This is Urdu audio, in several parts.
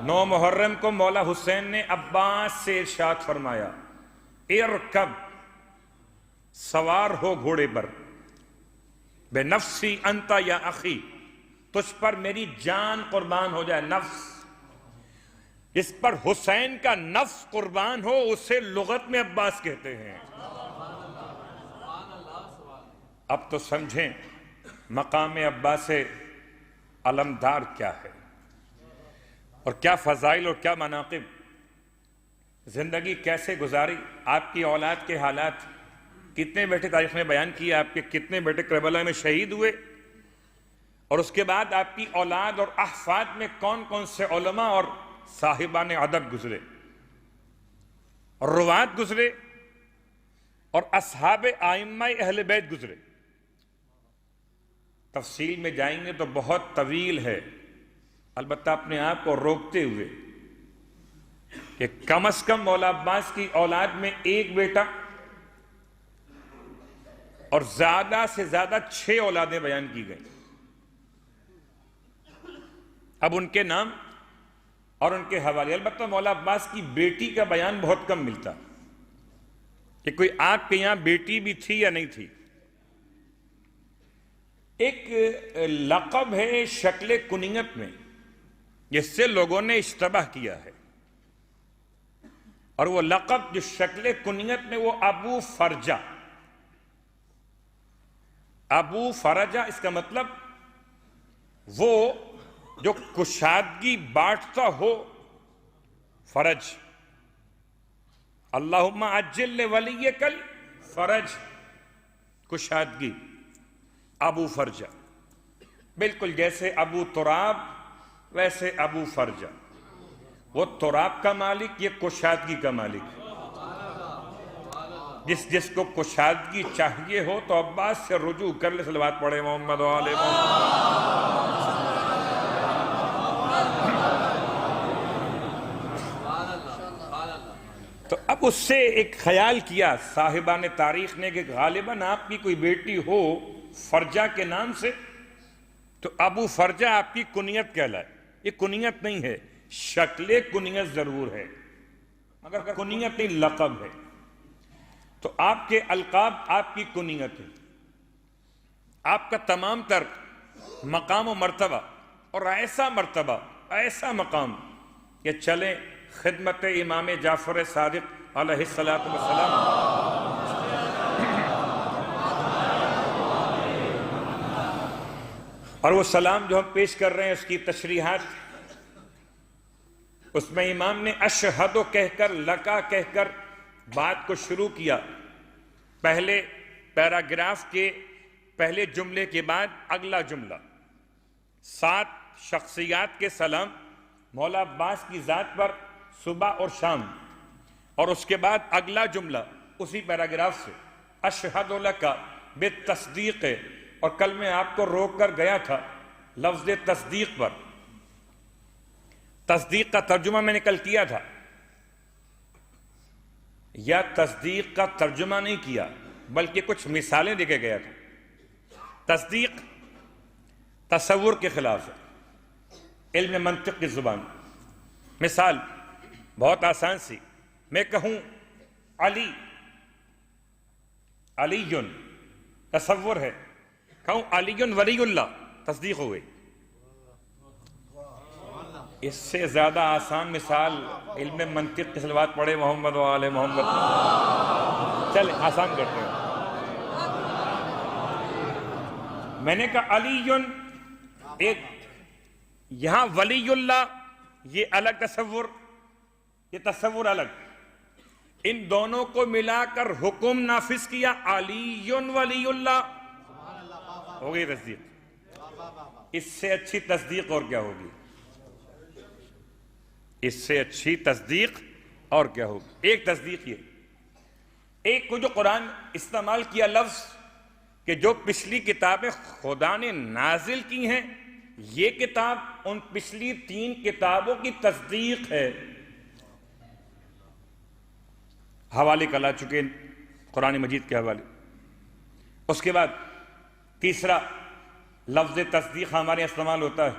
9 محرم کو مولا حسین نے عباس سے ارشاد فرمایا، ارکب، سوار ہو گھوڑے پر، بے نفسی انت یا اخی، تجھ پر میری جان قربان ہو جائے، نفس جس پر حسین کا نفس قربان ہو اسے لغت میں عباس کہتے ہیں۔ اب تو سمجھیں مقام عباس علمدار کیا ہے اور کیا فضائل اور کیا مناقب، زندگی کیسے گزاری، آپ کی اولاد کے حالات، کتنے بیٹے تاریخ میں بیان کیے، آپ کے کتنے بیٹے کربلا میں شہید ہوئے، اور اس کے بعد آپ کی اولاد اور احفاد میں کون کون سے علماء اور صاحبان ادب گزرے اور روات گزرے اور اصحاب ائمہ اہل بیت گزرے۔ تفصیل میں جائیں گے تو بہت طویل ہے، البتہ اپنے آپ کو روکتے ہوئے کہ کم از کم مولا عباس کی اولاد میں ایک بیٹا اور زیادہ سے زیادہ 6 اولادیں بیان کی گئیں۔ اب ان کے نام اور ان کے حوالے، البتہ مولا عباس کی بیٹی کا بیان بہت کم ملتا کہ کوئی آپ کے یہاں بیٹی بھی تھی یا نہیں تھی۔ ایک لقب ہے شکل کنیت میں جس سے لوگوں نے اشتباہ کیا ہے، اور وہ لقب جو شکل کنیت میں وہ ابو فرجہ، ابو فرجہ، اس کا مطلب وہ جو کشادگی بانٹتا ہو، فرج، اللہم عجل لولیک الفرج، کشادگی، ابو فرجہ، بالکل جیسے ابو تراب ویسے ابو فرجہ، وہ تراب کا مالک، یہ کشادگی کا مالک، جس کو کشادگی چاہیے ہو تو عباس سے رجوع کر لے۔ صلوات پڑھے محمد و آل محمد۔ تو اب اس سے ایک خیال کیا صاحبان تاریخ نے کہ غالباً آپ کی کوئی بیٹی ہو فرجہ کے نام سے، تو ابو فرجہ آپ کی کنیت کہلائے۔ یہ کنیت نہیں ہے، شکل کنیت ضرور ہے مگر کنیت نہیں، لقب ہے۔ تو آپ کے القاب آپ کی کنیت ہے، آپ کا تمام تر مقام و مرتبہ، اور ایسا مرتبہ، ایسا مقام کہ چلیں خدمت امام جعفر صادق علیہ السلام، اور وہ سلام جو ہم پیش کر رہے ہیں اس کی تشریحات، اس میں امام نے اشہد کہہ کر، لکا کہہ کر بات کو شروع کیا۔ پہلے پیراگراف کے پہلے جملے کے بعد اگلا جملہ، 7 شخصیات کے سلام مولا عباس کی ذات پر صبح اور شام، اور اس کے بعد اگلا جملہ اسی پیراگراف سے، اشہد لکا بالتصدیق، اور کل میں آپ کو روک کر گیا تھا لفظ تصدیق پر۔ تصدیق کا ترجمہ میں نے کل کیا تھا، یا تصدیق کا ترجمہ نہیں کیا بلکہ کچھ مثالیں دے کے گیا تھا۔ تصدیق تصور کے خلاف ہے، علم منطق کی زبان۔ مثال بہت آسان سی، میں کہوں علی، علی تصور ہے، کہوں علی ولی اللہ، تصدیق ہو گئی۔ اس سے زیادہ آسان مثال علم منطق کی صلوات پڑھے محمد و آل محمد۔ چلیں آسان کرتے ہیں، میں نے کہا علی ایک، یہاں ولی اللہ، یہ الگ تصور، یہ تصور الگ، ان دونوں کو ملا کر حکم نافذ کیا، علی ولی اللہ، ہو گئی تصدیق۔ اس سے اچھی تصدیق اور کیا ہوگی؟ اس سے اچھی تصدیق اور کیا ہوگی؟ ایک تصدیق یہ، ایک کو جو قرآن استعمال کیا لفظ کہ جو پچھلی کتابیں خدا نے نازل کی ہیں، یہ کتاب ان پچھلی 3 کتابوں کی تصدیق ہے۔ حوالے کلا چکے قرآن مجید کے حوالے۔ اس کے بعد تیسرا لفظ تصدیق ہمارے استعمال ہوتا ہے،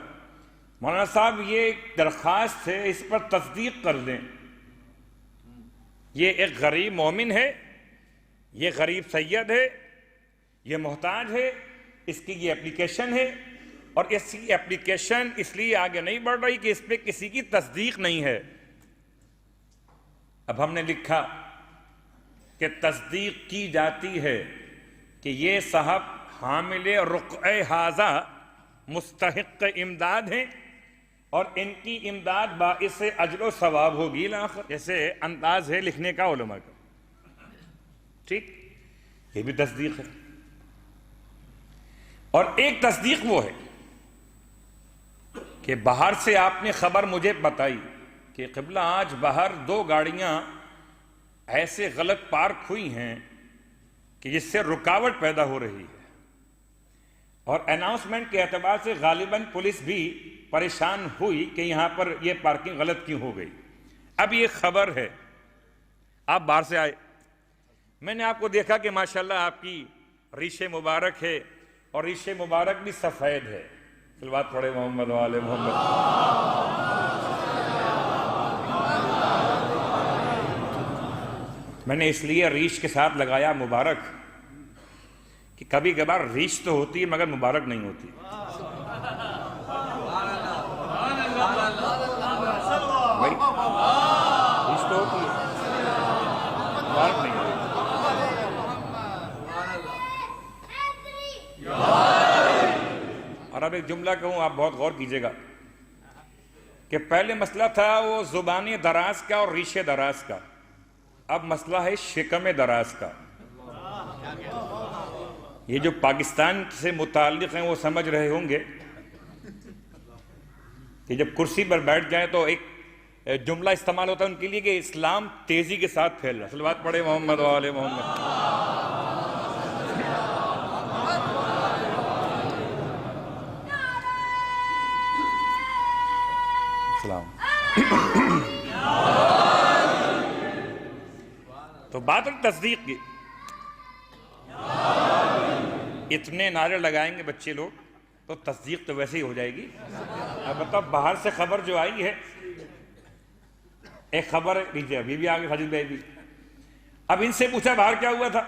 مولانا صاحب یہ ایک درخواست ہے، اس پر تصدیق کر دیں۔ یہ ایک غریب مومن ہے، یہ غریب سید ہے، یہ محتاج ہے، اس کی یہ اپلیکیشن ہے، اور اس کی اپلیکیشن اس لیے آگے نہیں بڑھ رہی کہ اس پہ کسی کی تصدیق نہیں ہے۔ اب ہم نے لکھا کہ تصدیق کی جاتی ہے کہ یہ صاحب حامل رقعہ ھذا مستحق امداد ہیں، اور ان کی امداد باعث اجر و ثواب ہوگی الاخر۔ جیسے انداز ہے لکھنے کا علماء کا، ٹھیک، یہ بھی تصدیق ہے۔ اور ایک تصدیق وہ ہے کہ باہر سے آپ نے خبر مجھے بتائی کہ قبلہ آج باہر 2 گاڑیاں ایسے غلط پارک ہوئی ہیں کہ جس سے رکاوٹ پیدا ہو رہی ہے، اور اناؤنسمنٹ کے اعتبار سے غالباً پولیس بھی پریشان ہوئی کہ یہاں پر یہ پارکنگ غلط کیوں ہو گئی۔ اب یہ خبر ہے، آپ باہر سے آئے، میں نے آپ کو دیکھا کہ ماشاءاللہ آپ کی ریش مبارک ہے، اور ریش مبارک بھی سفید ہے۔ صلوات پڑھے محمد و آل محمد۔ میں نے اس لیے ریش کے ساتھ لگایا مبارک کہ کبھی کبھار ریش تو ہوتی ہے مگر مبارک نہیں ہوتی۔ بھائی ریش تو ہوتی ہے، مبارک نہیں ہوتی۔ اور اب ایک جملہ کہوں، آپ بہت غور کیجئے گا کہ پہلے مسئلہ تھا وہ زبانی دراز کا اور ریشے دراز کا، اب مسئلہ ہے شکم دراز کا۔ یہ جو پاکستان سے متعلق ہیں وہ سمجھ رہے ہوں گے کہ جب کرسی پر بیٹھ جائیں تو ایک جملہ استعمال ہوتا ہے ان کے لیے کہ اسلام تیزی کے ساتھ پھیل رہا ہے۔ صلوات پڑھے محمد و آل محمد۔ تو بات تصدیق کی، اتنے نعرے لگائیں گے بچے لوگ تو تصدیق تو ویسے ہی ہو جائے گی۔ اب بتاؤ باہر سے خبر جو آئی ہے، ایک خبر لیجیے، ابھی بھی آگے خالد بھائی بھی، اب ان سے پوچھا باہر کیا ہوا تھا،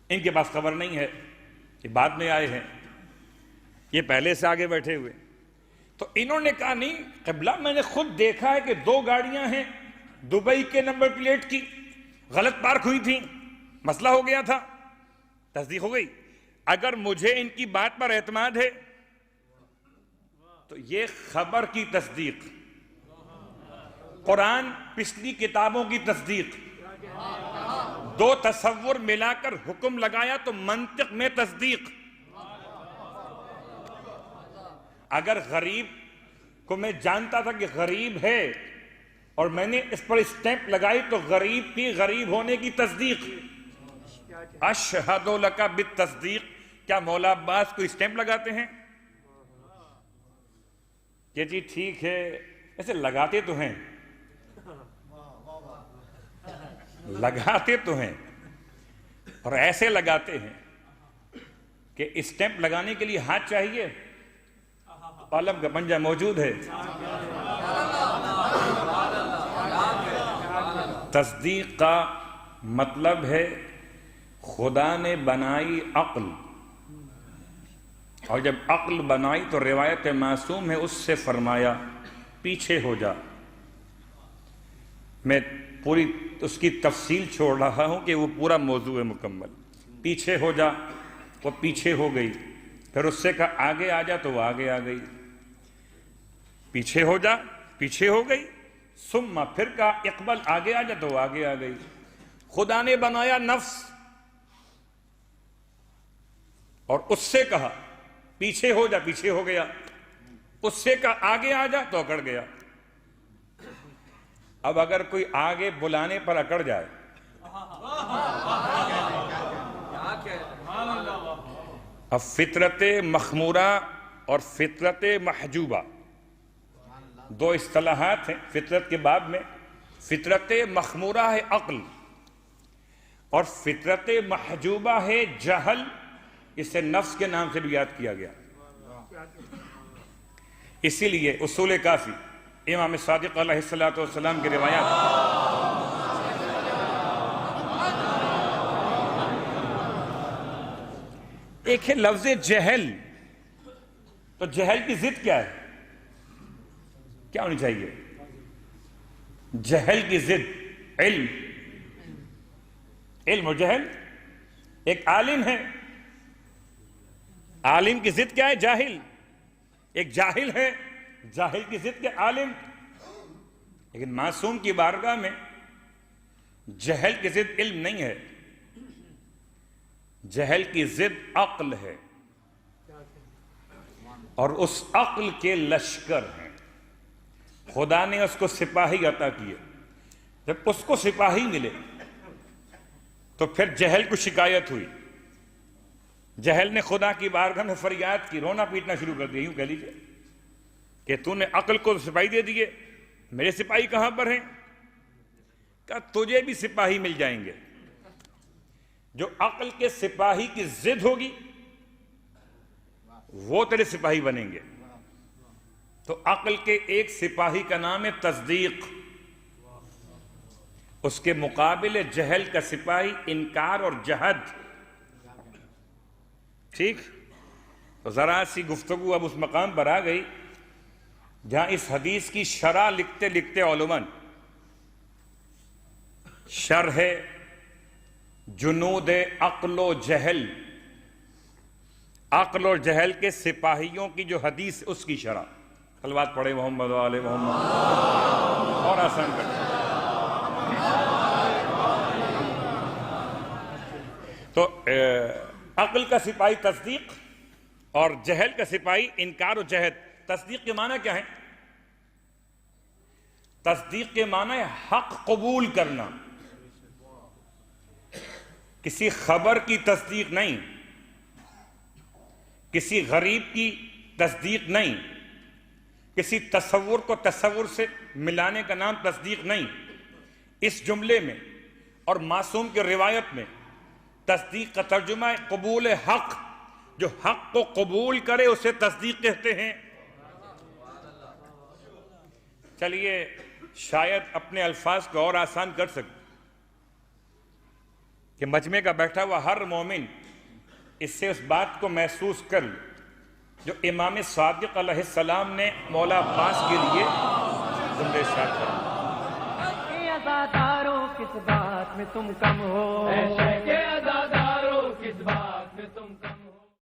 ان کے پاس خبر نہیں ہے، یہ بعد میں آئے ہیں، یہ پہلے سے آگے بیٹھے ہوئے۔ تو انہوں نے کہا نہیں قبلہ میں نے خود دیکھا ہے کہ 2 گاڑیاں ہیں دبئی کے نمبر پلیٹ کی، غلط پارک ہوئی تھیں، مسئلہ ہو گیا تھا، تصدیق ہو گئی۔ اگر مجھے ان کی بات پر اعتماد ہے تو یہ خبر کی تصدیق، قرآن پچھلی کتابوں کی تصدیق، 2 تصور ملا کر حکم لگایا تو منطق میں تصدیق۔ اگر غریب کو میں جانتا تھا کہ غریب ہے اور میں نے اس پر اسٹیمپ لگائی تو غریب کی غریب ہونے کی تصدیق۔ اشہد لک بالتصدیق، کیا مولا عباس کو اسٹیمپ لگاتے ہیں کہ جی ٹھیک ہے، ایسے لگاتے تو ہیں، لگاتے تو ہیں اور ایسے لگاتے ہیں کہ اسٹیمپ لگانے کے لیے ہاتھ چاہیے، عالم کا پنجہ موجود ہے۔ تصدیق کا مطلب ہے خدا نے بنائی عقل، اور جب عقل بنائی تو روایت معصوم ہے اس سے فرمایا پیچھے ہو جا۔ میں پوری اس کی تفصیل چھوڑ رہا ہوں کہ وہ پورا موضوع ہے مکمل۔ پیچھے ہو جا، وہ پیچھے ہو گئی، پھر اس سے کہا آگے آ جا تو وہ آگے آ گئی، پیچھے ہو جا، پیچھے ہو گئی، ثم پھر کہا اقبل آگے آ جا تو وہ آگے آ گئی۔ خدا نے بنایا نفس اور اس سے کہا پیچھے ہو جا، پیچھے ہو گیا، اس سے کہا آگے آ جا تو اکڑ گیا۔ اب اگر کوئی آگے بلانے پر اکڑ جائے اب فطرت مخمورہ اور فطرت محجوبہ 2 اصطلاحات ہیں فطرت کے باب میں۔ فطرت مخمورہ ہے عقل اور فطرت محجوبہ ہے جہل، اسے نفس کے نام سے بھی یاد کیا گیا۔ اسی لیے اصول کافی امام صادق علیہ السلام کی روایات، ایک ہے لفظ جہل، تو جہل کی ضد کیا ہے؟ کیا ہونی چاہیے؟ جہل کی ضد علم، علم و جہل، ایک عالم ہے، عالم کی ضد کیا ہے؟ جاہل، ایک جاہل ہے، جاہل کی ضد کیا؟ عالم۔ لیکن معصوم کی بارگاہ میں جہل کی ضد علم نہیں ہے، جہل کی ضد عقل ہے، اور اس عقل کے لشکر ہیں۔ خدا نے اس کو سپاہی عطا کیے، جب اس کو سپاہی ملے تو پھر جہل کو شکایت ہوئی، جہل نے خدا کی بارگاہ میں فریاد کی، رونا پیٹنا شروع کر دیا، یوں کہہ لیجیے کہ تو نے عقل کو سپاہی دے دیے، میرے سپاہی کہاں پر ہیں؟ کہا تجھے بھی سپاہی مل جائیں گے، جو عقل کے سپاہی کی ضد ہوگی وہ تیرے سپاہی بنیں گے۔ تو عقل کے ایک سپاہی کا نام ہے تصدیق، اس کے مقابل جہل کا سپاہی انکار اور جہد۔ ٹھیک؟ تو ذرا سی گفتگو اب اس مقام پر آ گئی جہاں اس حدیث کی شرح لکھتے لکھتے علماء شرح جنود عقل و جہل، عقل اور جہل کے سپاہیوں کی جو حدیث، اس کی شرح، صلوات پڑھے محمد و آل محمد، اور آسان کرتے۔ تو عقل کا سپاہی تصدیق اور جہل کا سپاہی انکار و جہد۔ تصدیق کے معنی کیا ہے؟ تصدیق کے معنی ہے حق قبول کرنا، کسی خبر کی تصدیق نہیں، کسی غریب کی تصدیق نہیں، کسی تصور کو تصور سے ملانے کا نام تصدیق نہیں۔ اس جملے میں اور معصوم کی روایت میں تصدیق کا ترجمہ ہے قبول حق، جو حق کو قبول کرے اسے تصدیق کہتے ہیں۔ چلیے شاید اپنے الفاظ کو اور آسان کر سکتے کہ مجمع کا بیٹھا ہوا ہر مومن اس سے اس بات کو محسوس کر لے جو امام صادق علیہ السلام نے مولا عباس کے لیے جملے ارشاد فرمائے۔ عزاداروں کس بات میں تم کم ہو، عزاداروں کس بات میں تم کم